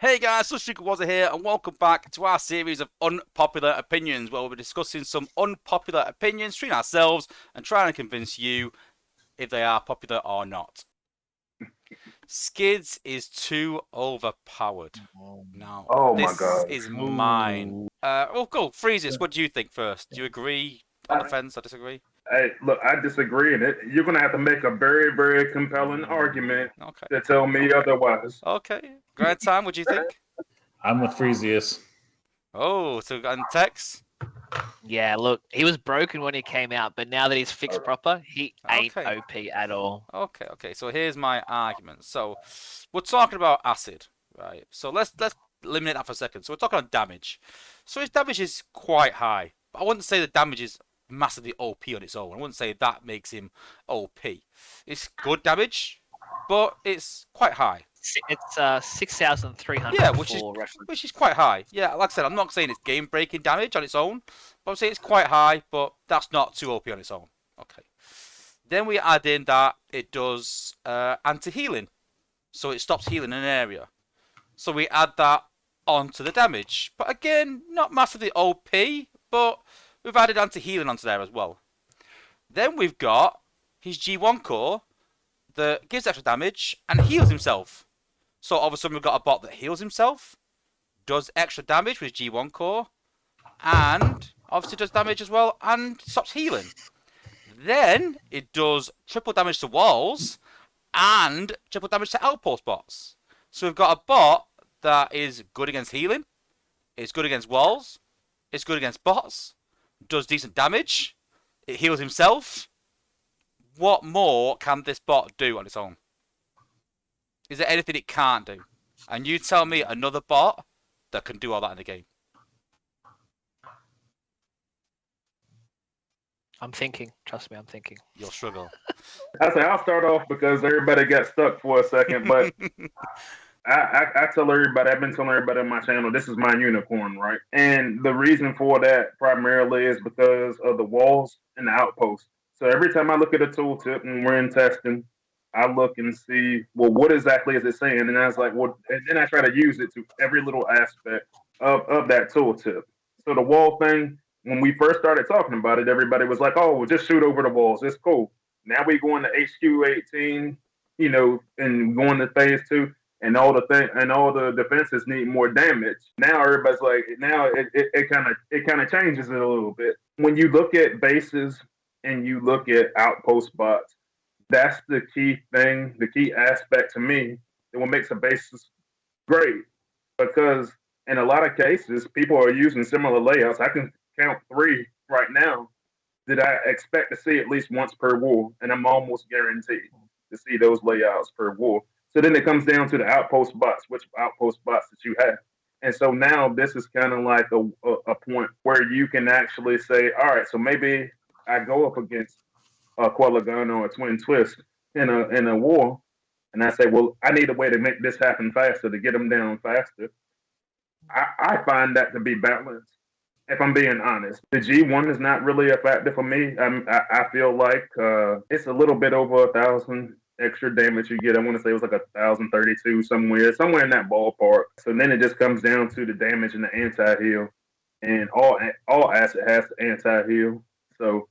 Hey guys, Sunstreaker Wozza here, and welcome back to our series of unpopular opinions, where we'll be discussing some unpopular opinions between ourselves and trying to convince you if they are popular or not. Skids is too overpowered. Now, Oh my this God. is mine. Ooh. Go, Freezius, what do you think first? Do you agree? On the I, fence? I disagree? hey, look, I disagree in it. You're gonna have to make a very, very compelling argument Okay. to tell me otherwise. Okay. Grindtime, what do you think? I'm with Freezius. Oh, so and Tex? Yeah, look, he was broken when he came out, but now that he's fixed proper, he ain't Okay. OP at all. Okay. So here's my argument. So we're talking about acid, right? So let's eliminate that for a second. So we're talking on damage. So his damage is quite high. But I wouldn't say the damage is massively OP on its own. I wouldn't say that makes him OP. It's good damage, but it's quite high. It's 6,300 Yeah, for reference. which is quite high. Yeah, like I said, I'm not saying it's game breaking damage on its own, but I'm saying it's quite high, but that's not too OP on its own. Okay. Then we add in that it does anti-healing. So it stops healing in an area. So we add that onto the damage. But again, not massively OP, but we've added anti-healing onto there as well. Then we've got his G1 core that gives extra damage and heals himself. So all of a sudden we've got a bot that heals himself, does extra damage with G1 core, and obviously does damage as well and stops healing. Then it does triple damage to walls and triple damage to outpost bots. So we've got a bot that is good against healing, it's good against walls, it's good against bots, does decent damage, it heals himself. What more can this bot do on its own? Is there anything it can't do? And you tell me another bot that can do all that in the game. I'm thinking. Trust me, I'm thinking. You'll struggle. I say I'll start off because everybody got stuck for a second, but I tell everybody, I've been telling everybody on my channel, this is my unicorn, right? And the reason for that primarily is because of the walls and the outposts. So every time I look at a tooltip and we're in testing, I look and see, well, what exactly is it saying? And I was like, well, and then I try to use it to every little aspect of that tooltip. So the wall thing, when we first started talking about it, everybody was like, oh, well, just shoot over the walls. It's cool. Now we go into HQ 18, and going to phase 2 and all the defenses need more damage. Now everybody's like, now it kind of changes it a little bit. When you look at bases and you look at outpost bots, that's the key thing, the key aspect to me, that what makes a basis great. Because in a lot of cases, people are using similar layouts. I can count 3 right now that I expect to see at least once per war, and I'm almost guaranteed to see those layouts per war. So then it comes down to the outpost bots, which outpost bots that you have. And so now this is kind of like a point where you can actually say, all right, so maybe I go up against a Quellagun or a Twin Twist in a war, and I say, well, I need a way to make this happen faster, to get them down faster. I find that to be balanced. If I'm being honest, the G1 is not really a factor for me. I feel like it's a little bit over 1,000 extra damage you get. I want to say it was like 1,032 somewhere in that ballpark. So then it just comes down to the damage and the anti-heal, and all acid has the anti-heal. So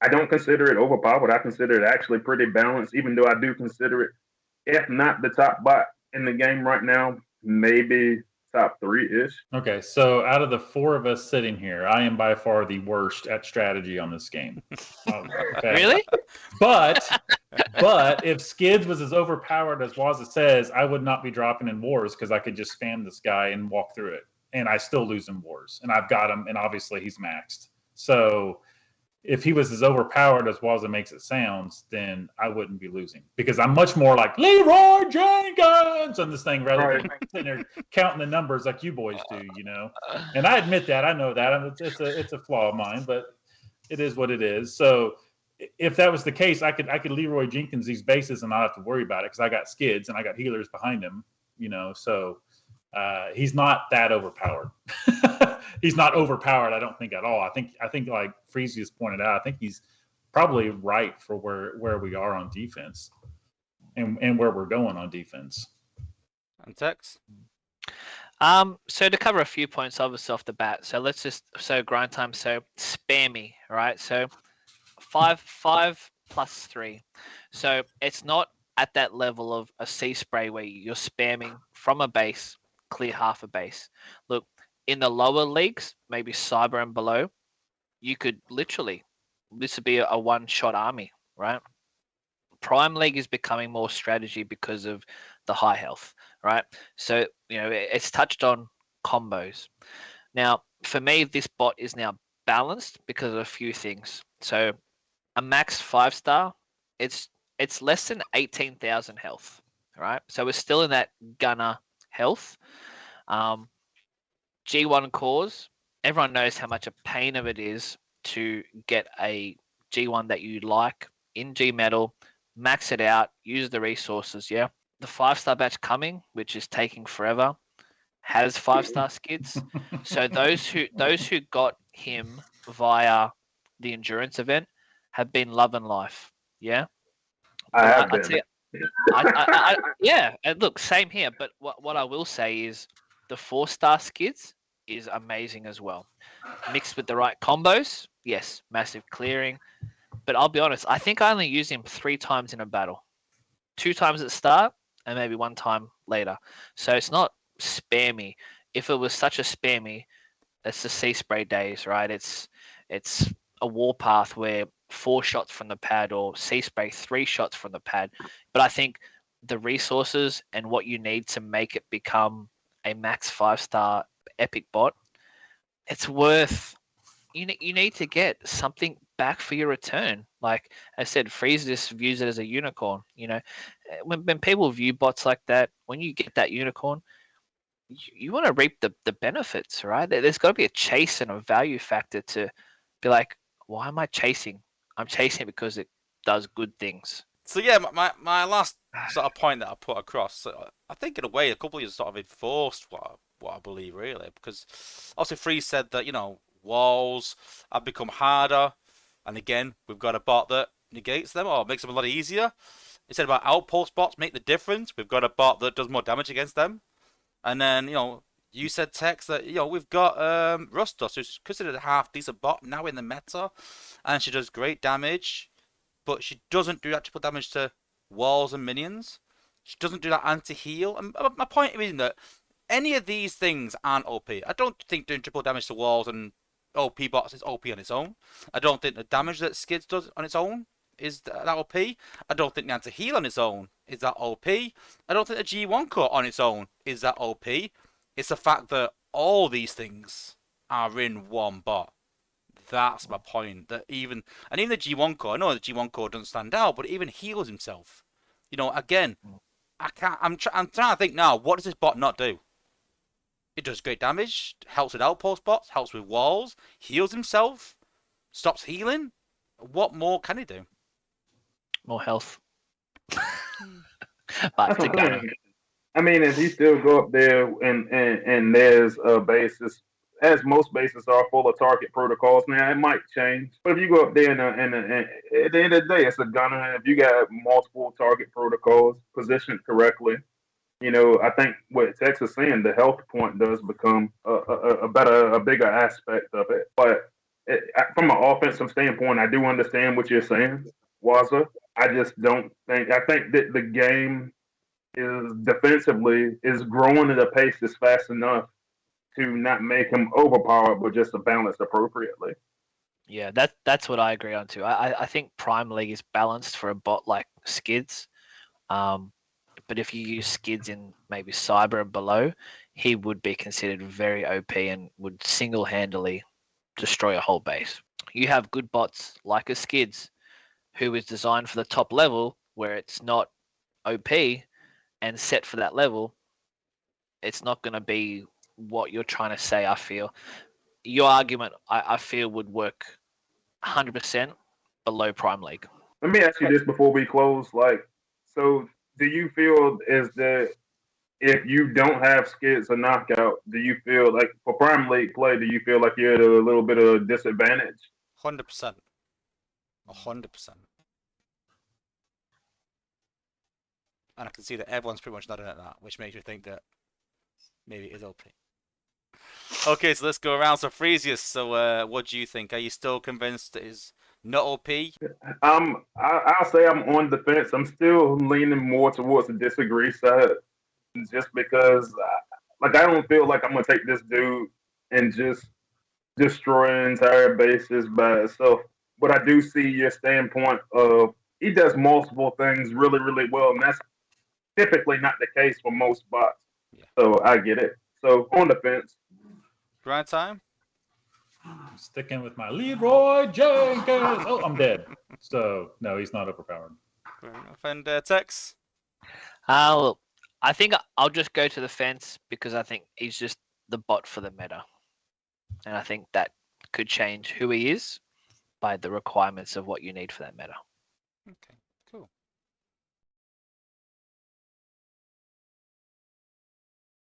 I don't consider it overpowered. I consider it actually pretty balanced, even though I do consider it, if not the top bot in the game right now, maybe top 3-ish. Okay, so out of the 4 of us sitting here, I am by far the worst at strategy on this game. Okay. Really? But if Skids was as overpowered as Wozza says, I would not be dropping in wars because I could just spam this guy and walk through it. And I still lose in wars. And I've got him, and obviously he's maxed. So if he was as overpowered as Wozza makes it sounds, then I wouldn't be losing, because I'm much more like Leroy Jenkins on this thing rather than sitting there counting the numbers like you boys do, And I admit that, I know that it's a flaw of mine, but it is what it is. So if that was the case, I could Leroy Jenkins these bases and not have to worry about it because I got Skids and I got healers behind him, So he's not that overpowered. He's not overpowered, I don't think, at all. I think like Freezius pointed out, I think he's probably right for where we are on defense and where we're going on defense. And Tex? So to cover a few points obviously off the bat, so grind time, so spammy, right? So five plus three. So it's not at that level of a sea spray where you're spamming from a base, clear half a base. Look, in the lower leagues, maybe cyber and below, you could literally, this would be a one-shot army, right? Prime League is becoming more strategy because of the high health, right? So, it's touched on combos. Now, for me, this bot is now balanced because of a few things. So, a max 5-star, it's less than 18,000 health, right? So we're still in that gunner health. G1 cores, everyone knows how much a pain of it is to get a G1 that you like in G metal, max it out, use the resources. Yeah, the 5-star batch coming, which is taking forever, has 5-star skids. So those who got him via the endurance event have been loving life. Yeah, I have I'd been. say, yeah. And look, same here. But what I will say is the 4-star skids is amazing as well. Mixed with the right combos, yes, massive clearing. But I'll be honest, I think I only use him 3 times in a battle. 2 times at start and maybe 1 time later. So it's not spammy. If it was such a spammy, it's the sea spray days, right? It's a warpath where 4 shots from the pad or sea spray 3 shots from the pad. But I think the resources and what you need to make it become a max 5-star epic bot, it's worth. You need to get something back for your return. Like I said, Freezius views it as a unicorn. When people view bots like that, when you get that unicorn, you want to reap the benefits, right? There's got to be a chase and a value factor to be like, why am I chasing? I'm chasing it because it does good things. So yeah, my last sort of point that I put across, I think in a way a couple of you sort of enforced what I believe really, because obviously Free said that walls have become harder, and again we've got a bot that negates them or makes them a lot easier. He said about outpost bots make the difference. We've got a bot that does more damage against them, and then you said Tex that we've got Rustos, who's considered a half decent bot now in the meta, and she does great damage. But she doesn't do that triple damage to walls and minions. She doesn't do that anti-heal. And my point is that any of these things aren't OP. I don't think doing triple damage to walls and OP bots is OP on its own. I don't think the damage that Skids does on its own is that OP. I don't think the anti-heal on its own is that OP. I don't think the G1 cut on its own is that OP. It's the fact that all these things are in one bot. That's my point. That even the G1 core, I know the G1 core doesn't stand out, but it even heals himself. Again, I can't. I'm trying to think now. What does this bot not do? It does great damage. Helps with outpost bots. Helps with walls. Heals himself. Stops healing. What more can he do? More health. That's But what I'm saying. I mean, if you still go up there and there's a basis, as most bases are full of target protocols now, it might change. But if you go up there and at the end of the day, it's a gunner. If you got multiple target protocols positioned correctly, I think what Tex is saying, the health point does become a bigger aspect of it. But from an offensive standpoint, I do understand what you're saying, Wozza. I just don't think. I think that the game is defensively is growing at a pace that's fast enough to not make him overpowered, but just to balance appropriately. Yeah, that's what I agree on too. I think Prime League is balanced for a bot like Skids. But if you use Skids in maybe Cyber and below, he would be considered very OP and would single-handedly destroy a whole base. You have good bots like a Skids, who is designed for the top level, where it's not OP and set for that level. It's not going to be what you're trying to say, I feel. Your argument, I feel, would work 100% below Prime League. Let me ask you this before we close. So do you feel is that if you don't have skids or knockout, do you feel like for Prime League play, do you feel like you're at a little bit of a disadvantage? 100%. 100%. And I can see that everyone's pretty much nodding at that, which makes me think that maybe it is OP. Okay, so let's go around. So Freezius, so what do you think? Are you still convinced that is not OP? I'll say I'm on the fence. I'm still leaning more towards the disagree side, just because, like, I don't feel like I'm gonna take this dude and just destroy entire bases by itself. But I do see your standpoint of he does multiple things really, really well, and that's typically not the case for most bots. Yeah. So I get it. So on the fence. Grindtime? I'm sticking with my Leroy Jenkins. Oh, I'm dead. So no, he's not overpowered. Fair enough. And Tex? Look, I think I'll just go to the fence because I think he's just the bot for the meta. And I think that could change who he is by the requirements of what you need for that meta. Okay.